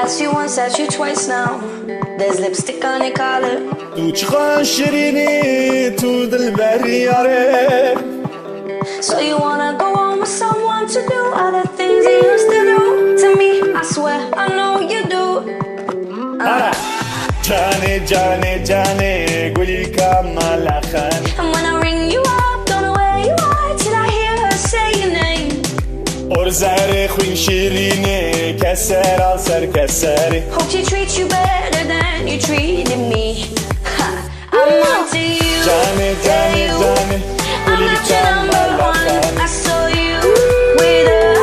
Asked you once, asked you twice now. There's lipstick on your collar. تو چقدر شیرینی تو دلبر یاره. So you wanna go on with someone to do all the things you used to do to me? I swear I know you do. جانه جانه جانه گلی کامل خان. And when I ring you up, don't know where you are till I hear her say your name. ارزر خوین شیرینی کسر آل سر کسر. Hope she treats you better than you treated me. I'm onto you. جانه جانه جانه I'm گلی not your number کامل one. خان. I saw you with her,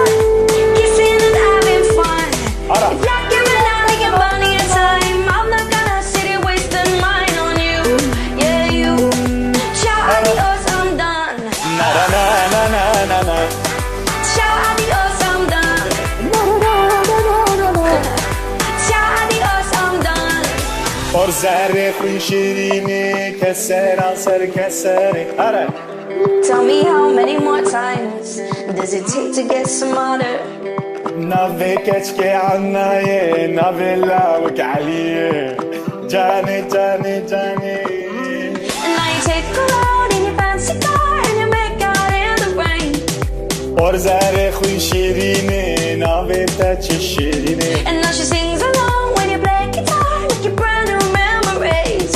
kissing and having fun. If you're giving out of your money and time, I'm not gonna sit here wasting mine on you. Yeah, you. Ciao adios, I'm done. Na na na na na na na. Ciao adios, I'm done. Ciao adios, I'm done. ارزر خوین شیرینی کسر آل سر کسر. Tell me how many more times does it take to get smarter? نافي كشكي عناي نافي لاوك عليه. جاني جاني جاني. And now you take her out in your fancy car and you make out in the rain. ارزر خوین شیرینی نافي تاچ شیرینی. And now she sings along when you play guitar like your brand new memories.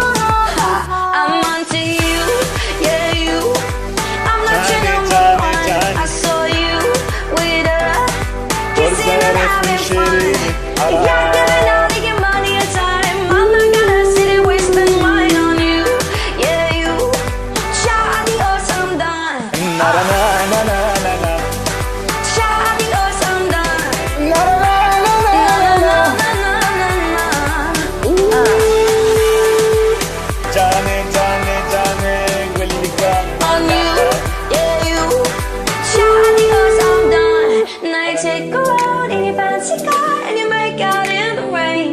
I'm onto you, yeah you. I'm not your number one. I saw you with her, kissing and having fun. If you're giving out of your money and time, I'm not gonna sit here wasting mine on you, yeah you. Ciao adios, I'm done. Na na na na na na na. Ciao adios, I'm done. Na na na na na na na. جاني جاني جاني قولي On you, yeah you. Ciao adios, I'm done. Now you take her out in your fancy car and you make out in the rain.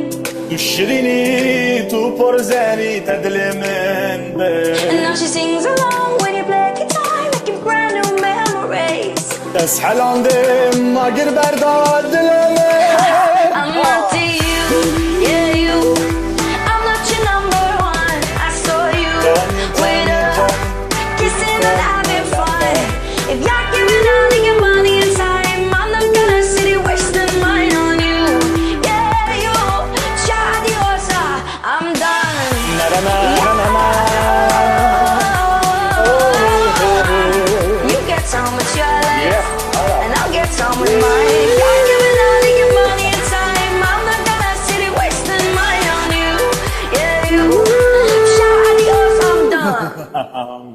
تشريني تو برزاني تدلي من And بين. now she sings along when you play guitar like your brand new memories. تسحل عندي ما قر برداد دلمي. I'm onto you, yeah you. I'm not your number one. I saw you with her, kissing and having fun. If you're giving out of your money and time, I'm not gonna sit here wasting mine on you. Yeah you. Ciao adios, I'm done. Na na na na na na. You get some with your life, Yeah. and I'll get some with mine. If you're giving out of your money and time, I'm not gonna sit here wasting mine on you. Yeah, you. Ciao adios, I'm done.